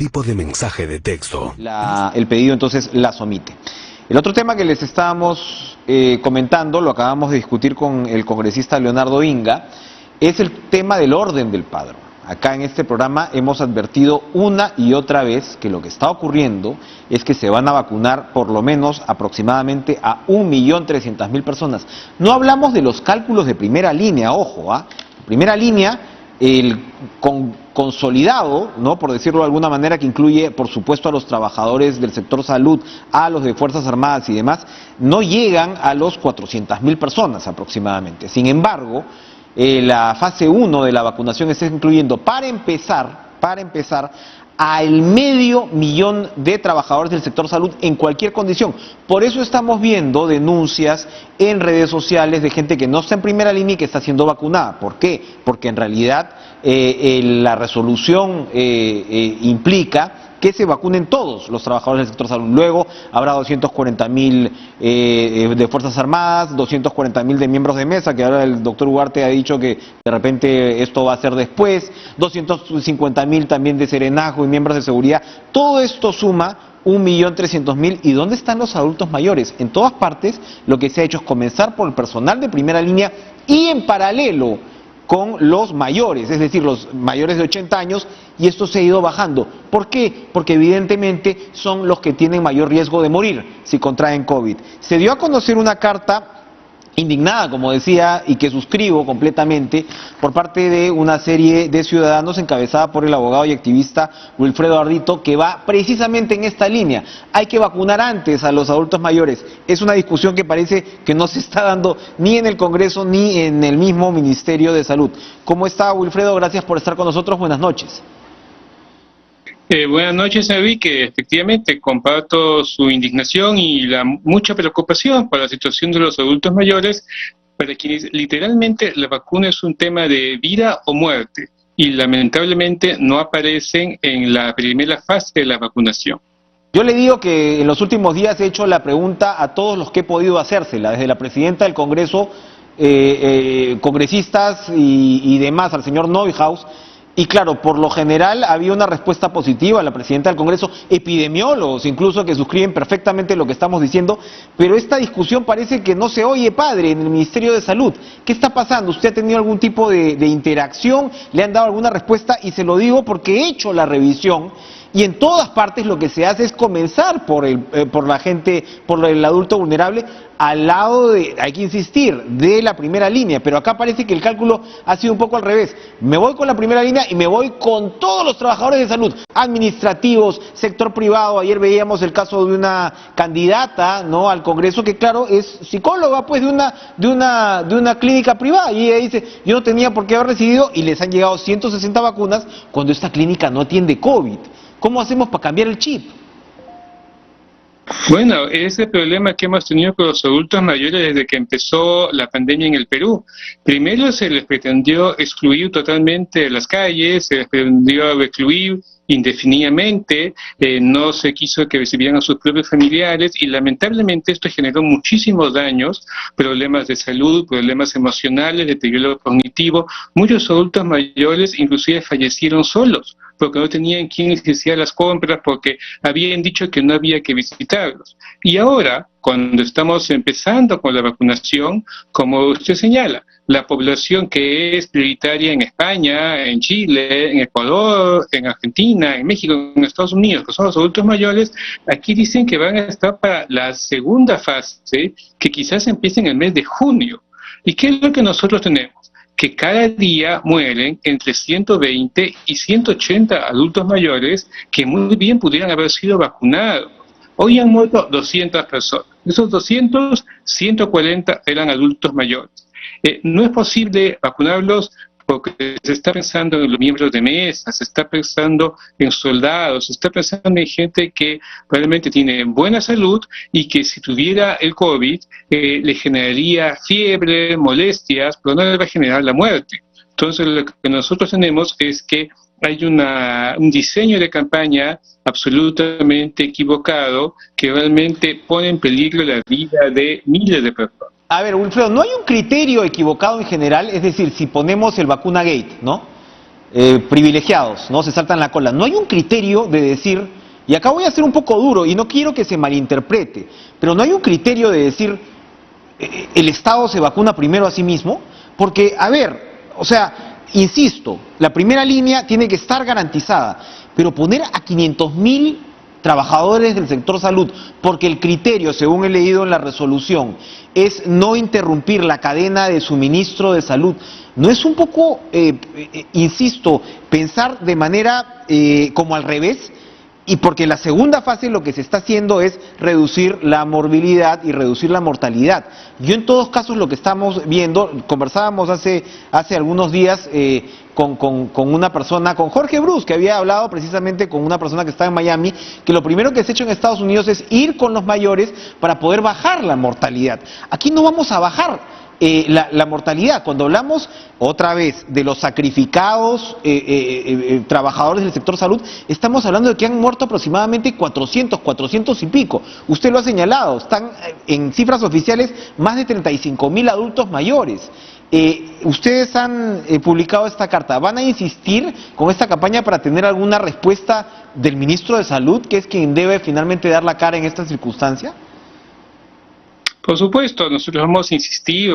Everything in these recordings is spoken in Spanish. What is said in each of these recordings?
tipo de mensaje de texto. El pedido entonces las omite. El otro tema que les estábamos comentando, lo acabamos de discutir con el congresista Leonardo Inga, es el tema del orden del padrón. Acá en este programa hemos advertido una y otra vez que lo que está ocurriendo es que se van a vacunar por lo menos aproximadamente a 1.300.000 personas. No hablamos de los cálculos de primera línea, ojo, primera línea, el consolidado, ¿no?, por decirlo de alguna manera, que incluye por supuesto a los trabajadores del sector salud, a los de Fuerzas Armadas y demás, no llegan a los 400.000 personas aproximadamente. Sin embargo, la fase 1 de la vacunación está incluyendo, para empezar, al 500.000 de trabajadores del sector salud en cualquier condición. Por eso estamos viendo denuncias en redes sociales de gente que no está en primera línea y que está siendo vacunada. ¿Por qué? Porque en realidad la resolución implica que se vacunen todos los trabajadores del sector salud. Luego habrá 240.000 de Fuerzas Armadas, 240.000 de miembros de mesa, que ahora el doctor Ugarte ha dicho que de repente esto va a ser después, 250.000 también de Serenazgo y miembros de seguridad. Todo esto suma 1.300.000. ¿Y dónde están los adultos mayores? En todas partes lo que se ha hecho es comenzar por el personal de primera línea y en paralelo con los mayores, es decir, los mayores de 80 años, y esto se ha ido bajando. ¿Por qué? Porque evidentemente son los que tienen mayor riesgo de morir si contraen COVID. Se dio a conocer una carta indignada, como decía, y que suscribo completamente, por parte de una serie de ciudadanos encabezada por el abogado y activista Wilfredo Ardito, que va precisamente en esta línea. Hay que vacunar antes a los adultos mayores. Es una discusión que parece que no se está dando ni en el Congreso ni en el mismo Ministerio de Salud. ¿Cómo está, Wilfredo? Gracias por estar con nosotros. Buenas noches. Buenas noches, Enrique. Efectivamente, comparto su indignación y la mucha preocupación por la situación de los adultos mayores, para quienes literalmente la vacuna es un tema de vida o muerte y lamentablemente no aparecen en la primera fase de la vacunación. Yo le digo que en los últimos días he hecho la pregunta a todos los que he podido hacérsela, desde la presidenta del Congreso, congresistas y demás, al señor Neuhaus. Y claro, por lo general había una respuesta positiva a la presidenta del Congreso, epidemiólogos incluso que suscriben perfectamente lo que estamos diciendo, pero esta discusión parece que no se oye, padre, en el Ministerio de Salud. ¿Qué está pasando? ¿Usted ha tenido algún tipo de interacción? ¿Le han dado alguna respuesta? Y se lo digo porque he hecho la revisión y en todas partes lo que se hace es comenzar por la gente, por el adulto vulnerable, al lado de, hay que insistir, de la primera línea, pero acá parece que el cálculo ha sido un poco al revés. Me voy con la primera línea y me voy con todos los trabajadores de salud, administrativos, sector privado. Ayer veíamos el caso de una candidata, ¿no?, al Congreso, que claro, es psicóloga pues de una clínica privada, y ella dice, yo no tenía por qué haber recibido, y les han llegado 160 vacunas cuando esta clínica no atiende COVID. ¿Cómo hacemos para cambiar el chip? Bueno, es el problema que hemos tenido con los adultos mayores desde que empezó la pandemia en el Perú. Primero se les pretendió excluir totalmente de las calles, se les pretendió recluir indefinidamente, no se quiso que recibieran a sus propios familiares y lamentablemente esto generó muchísimos daños, problemas de salud, problemas emocionales, deterioro cognitivo. Muchos adultos mayores inclusive fallecieron solos porque no tenían quien les hiciera las compras, porque habían dicho que no había que visitarlos. Y ahora, cuando estamos empezando con la vacunación, como usted señala, la población que es prioritaria en España, en Chile, en Ecuador, en Argentina, en México, en Estados Unidos, que son los adultos mayores, aquí dicen que van a estar para la segunda fase, que quizás empiece en el mes de junio. ¿Y qué es lo que nosotros tenemos? Que cada día mueren entre 120 y 180 adultos mayores que muy bien pudieran haber sido vacunados. Hoy han muerto 200 personas. De esos 200, 140 eran adultos mayores. No es posible vacunarlos porque se está pensando en los miembros de mesa, se está pensando en soldados, se está pensando en gente que probablemente tiene buena salud y que si tuviera el COVID le generaría fiebre, molestias, pero no le va a generar la muerte. Entonces lo que nosotros tenemos es que hay un diseño de campaña absolutamente equivocado que realmente pone en peligro la vida de miles de personas. A ver, Wilfredo, ¿no hay un criterio equivocado en general? Es decir, si ponemos el vacuna gate, ¿no? privilegiados, ¿no? Se saltan la cola. No hay un criterio de decir, y acá voy a ser un poco duro y no quiero que se malinterprete, pero no hay un criterio de decir, el Estado se vacuna primero a sí mismo, porque, a ver, o sea, insisto, la primera línea tiene que estar garantizada, pero poner a 500.000 trabajadores del sector salud, porque el criterio, según he leído en la resolución, es no interrumpir la cadena de suministro de salud, ¿no es un poco, insisto, pensar de manera como al revés? Y porque la segunda fase lo que se está haciendo es reducir la morbilidad y reducir la mortalidad. Yo en todos casos lo que estamos viendo, conversábamos hace algunos días con una persona, con Jorge Bruce, que había hablado precisamente con una persona que estaba en Miami, que lo primero que se ha hecho en Estados Unidos es ir con los mayores para poder bajar la mortalidad. Aquí no vamos a bajar la mortalidad. Cuando hablamos otra vez de los sacrificados trabajadores del sector salud, estamos hablando de que han muerto aproximadamente 400 y pico. Usted lo ha señalado, están en cifras oficiales más de 35.000 adultos mayores. Ustedes han publicado esta carta. ¿Van a insistir con esta campaña para tener alguna respuesta del ministro de Salud, que es quien debe finalmente dar la cara en esta circunstancia? Por supuesto, nosotros vamos a insistir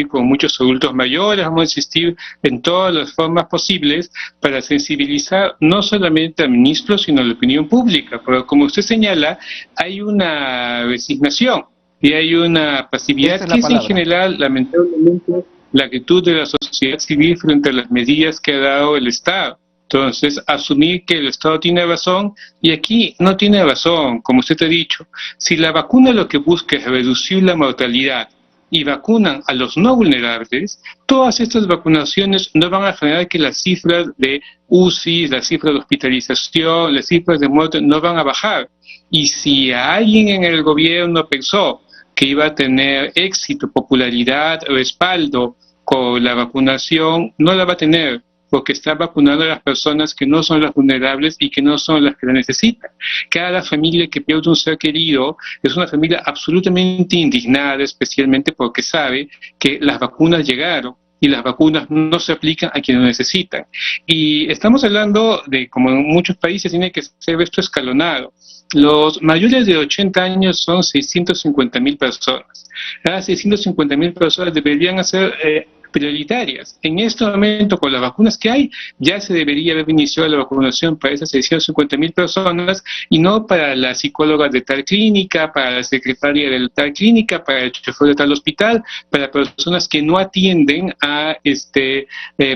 con muchos adultos mayores, vamos a insistir en todas las formas posibles para sensibilizar no solamente al ministro, sino a la opinión pública, porque como usted señala, hay una resignación y hay una pasividad que es en general, lamentablemente, la actitud de la sociedad civil frente a las medidas que ha dado el Estado. Entonces, asumir que el Estado tiene razón, y aquí no tiene razón, como usted ha dicho. Si la vacuna lo que busca es reducir la mortalidad y vacunan a los no vulnerables, todas estas vacunaciones no van a generar que las cifras de UCI, las cifras de hospitalización, las cifras de muerte no van a bajar. Y si alguien en el gobierno pensó que iba a tener éxito, popularidad, respaldo con la vacunación, no la va a tener, porque está vacunando a las personas que no son las vulnerables y que no son las que la necesitan. Cada familia que pierde un ser querido es una familia absolutamente indignada, especialmente porque sabe que las vacunas llegaron y las vacunas no se aplican a quienes lo necesitan. Y estamos hablando de, como en muchos países, tiene que ser esto escalonado. Los mayores de 80 años son 650.000 personas. Las 650.000 personas deberían ser prioritarias. En este momento, con las vacunas que hay, ya se debería haber iniciado la vacunación para esas 650.000 personas y no para la psicóloga de tal clínica, para la secretaria de tal clínica, para el chofer de tal hospital, para personas que no atienden a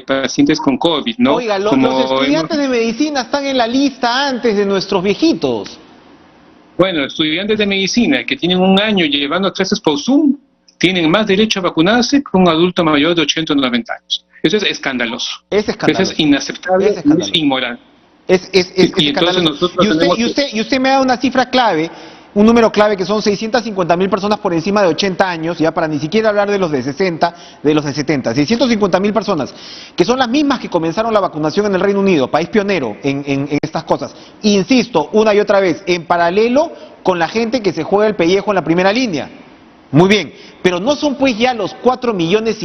pacientes con COVID, ¿no? Oiga, los estudiantes de medicina están en la lista antes de nuestros viejitos. Bueno, estudiantes de medicina que tienen un año llevando clases por Zoom, tienen más derecho a vacunarse que un adulto mayor de 80 o 90 años. Eso es escandaloso. Es escandaloso. Eso es inaceptable, es inmoral. Es escandaloso. Y usted me da una cifra clave, un número clave, que son 650.000 personas por encima de 80 años, ya para ni siquiera hablar de los de 60, de los de 70. 650.000 personas, que son las mismas que comenzaron la vacunación en el Reino Unido, país pionero en estas cosas. Insisto, una y otra vez, en paralelo con la gente que se juega el pellejo en la primera línea. Muy bien, pero no son pues ya los 4,5 millones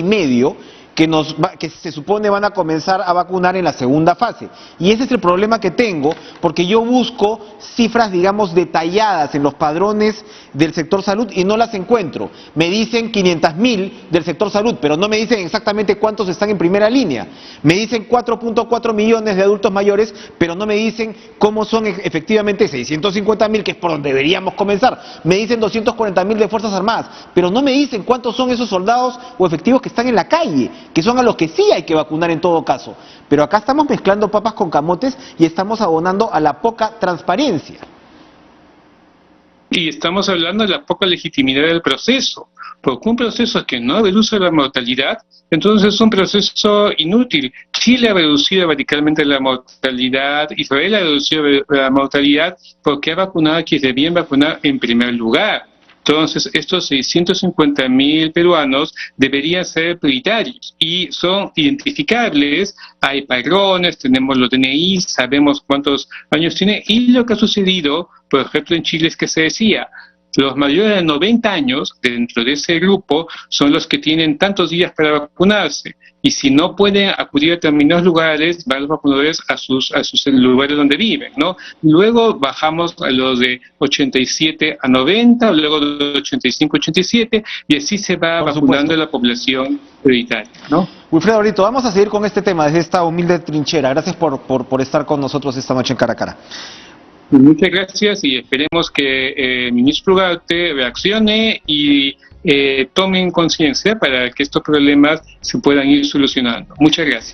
que se supone van a comenzar a vacunar en la segunda fase. Y ese es el problema que tengo, porque yo busco cifras, digamos, detalladas en los padrones del sector salud y no las encuentro. Me dicen 500.000 del sector salud, pero no me dicen exactamente cuántos están en primera línea. Me dicen 4,4 millones de adultos mayores, pero no me dicen cómo son efectivamente 650.000, que es por donde deberíamos comenzar. Me dicen 240.000 de Fuerzas Armadas, pero no me dicen cuántos son esos soldados o efectivos que están en la calle, que son a los que sí hay que vacunar en todo caso. Pero acá estamos mezclando papas con camotes y estamos abonando a la poca transparencia. Y estamos hablando de la poca legitimidad del proceso, porque un proceso que no reduce la mortalidad, entonces es un proceso inútil. Chile ha reducido radicalmente la mortalidad, Israel ha reducido la mortalidad porque ha vacunado a quienes debían vacunar en primer lugar. Entonces, estos 650.000 peruanos deberían ser prioritarios y son identificables. Hay padrones, tenemos los DNI, sabemos cuántos años tiene. Y lo que ha sucedido, por ejemplo, en Chile es que se decía, los mayores de 90 años, dentro de ese grupo, son los que tienen tantos días para vacunarse. y si no pueden acudir a determinados lugares, van los vacunadores a sus lugares donde viven, ¿no? Luego bajamos a los de 87 a 90, luego de 85 a 87, y así se va vacunando la población prioritaria, ¿no? Wilfredo Brito, vamos a seguir con este tema desde esta humilde trinchera. Gracias por estar con nosotros esta noche en Cara a Cara. Muchas gracias y esperemos que el ministro Ugarte reaccione y tomen conciencia para que estos problemas se puedan ir solucionando. Muchas gracias.